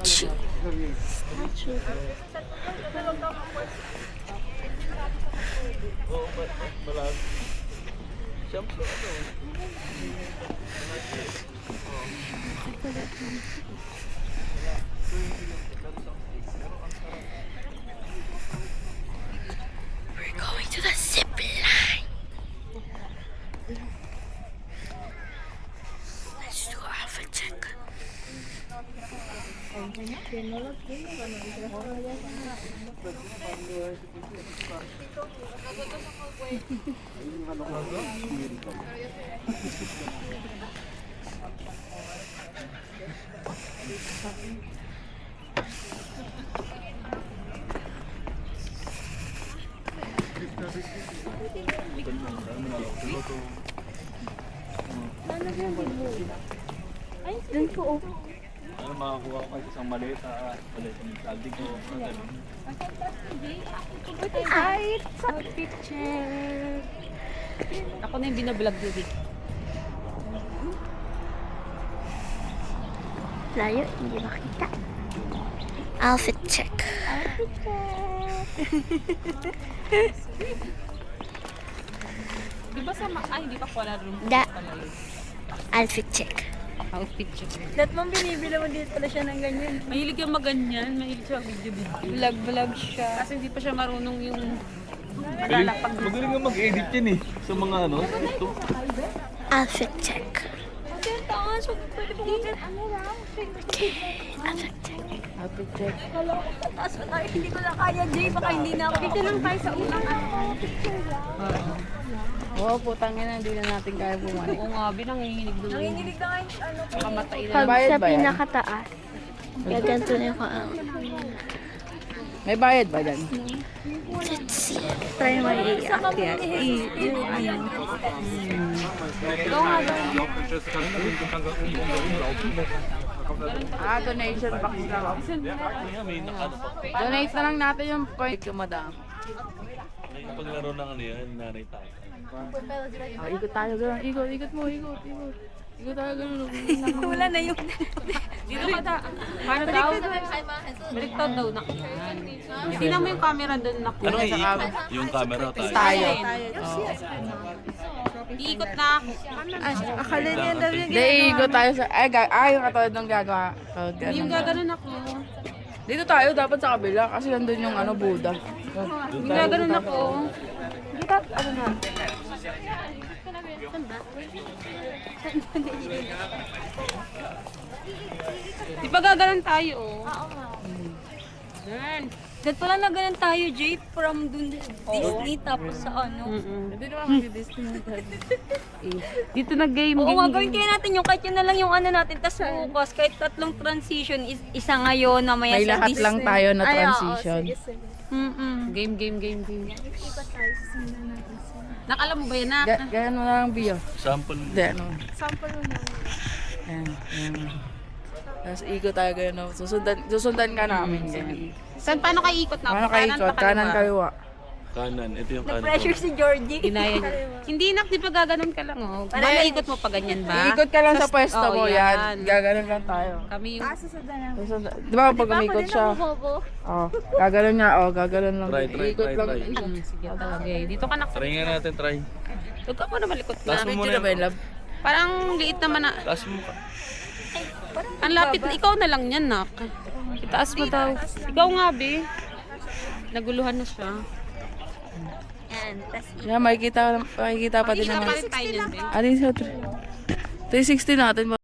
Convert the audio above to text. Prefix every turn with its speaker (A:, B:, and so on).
A: Statue. We're going to the zip line. Let's do our outfit check.
B: Ay, dun po.
C: Ano makakuha ko kasi isang maleta, maleta ng saldi ko,
B: Ay, sa picture.
D: Ako na yung binablog yun eh.
A: Layo, hindi makita. Outfit check.
D: Di ba sa ay, di pa pala room
A: Da.
D: pala yun.
A: Outfit check.
D: Outfit check.
B: Lahat mong binibila mo dito pala siya ng ganyan.
D: Mahilig yung maganyan, mahilig siya video-video.
B: Vlog siya.
D: Kasi hindi pa siya marunong yung
C: Magaling nga mag-edit yan eh. Sa mga ano, ito.
A: Outfit check.
B: Okay, taon. So, pwede po mag
A: Outfit check.
D: outfit check.
B: Kala ko tataas pa tayo. Hindi ko na kaya, Jay. Baka hindi na ako. Dito lang tayo sa unang
D: Oo, putang ina, hindi na natin kaya bumalik. Oo nga, binanginginig doon.
B: Nanginginig na ngayon. Ano?
D: Makamatay na.
A: Pag
D: Bayad
A: sa
D: ba yan?
A: pinakataas, gaganto na yung
D: May bayad ba dyan?
A: let's see. Try mo i-akyat.
D: Donation box lang.
C: May nakano pa.
D: Donate na lang natin yung point ko, madam.
C: May paglaro ng ano yan, nanay tayo.
D: Ikot tayo, gano'n. Ikot mo, ikot. Ikot tayo, gano'n.
B: Wala na yung...
D: Dito ka ta. Paano daw? Baliktad daw, nak. Tingnan mo yung camera doon, nak.
C: Ano yung camera tayo?
D: Tayo. Iikot na ako.
B: Akala niya daw yung
D: Hindi, iikot tayo sa... yung katulad ng gagawa. Yung gaganon ako. Dito tayo, dapat sa kabila. Kasi nandun yung ano, Buddha. Yung gaganon ako. Dito, ano na? Di ba gaganon tayo, oh?
B: Oo nga.
D: Yan.
B: Dahil pala na ganun tayo, Jay, from dun Disney, tapos sa ano.
D: Hindi naman mag-Disney. Dito na game.
B: Oo nga, gawin kaya natin yung kahit yun na lang yung ano natin, tas bukas, kahit tatlong transition, isa ngayon, mamaya
D: May
B: sa
D: lahat
B: Disney.
D: lang tayo na
B: Ay, oo,
D: transition.
B: sige, sige.
D: Game. Nakala mo ba yan, nak? Ganyan mo lang, Bio.
C: Sample.
D: Hindi, ano.
B: Sample mo na.
D: Ayan. Tapos ikot tayo ganyan. No? Susundan ka namin. Saan, paano kayo ikot na? Paano kayo ikot? Kanan, kaliwa.
C: Kanan, ito yung kanan.
B: Na-pressure si Georgie.
D: Inaya niya. Hindi, nak, di ba gaganon ka lang, oh. Para maikot mo pa ganyan ba?
E: Ikot ka lang sa pwesto
D: Oo,
E: mo, yan. Gaganon lang tayo.
D: Kami yung...
E: Di ba pag umikot siya? Oh, gaganon niya, gaganon lang.
C: Try.
E: Ikot lang.
D: Sige, okay. Dito ka, nak.
C: Try nga natin, try.
D: Huwag ka muna malikot na.
C: Taas mo muna.
E: love?
D: Parang liit naman na.
C: Taas mo ka.
D: Ang lapit, ikaw na lang yan, nak. Itaas mo daw. Ikaw nga, be. Naguluhan na siya.
B: Yan, tas
E: Yeah, makikita pa din
D: Makikita
E: naman.
D: pa rin tayo niyan, be.
E: Alin sa 360 natin.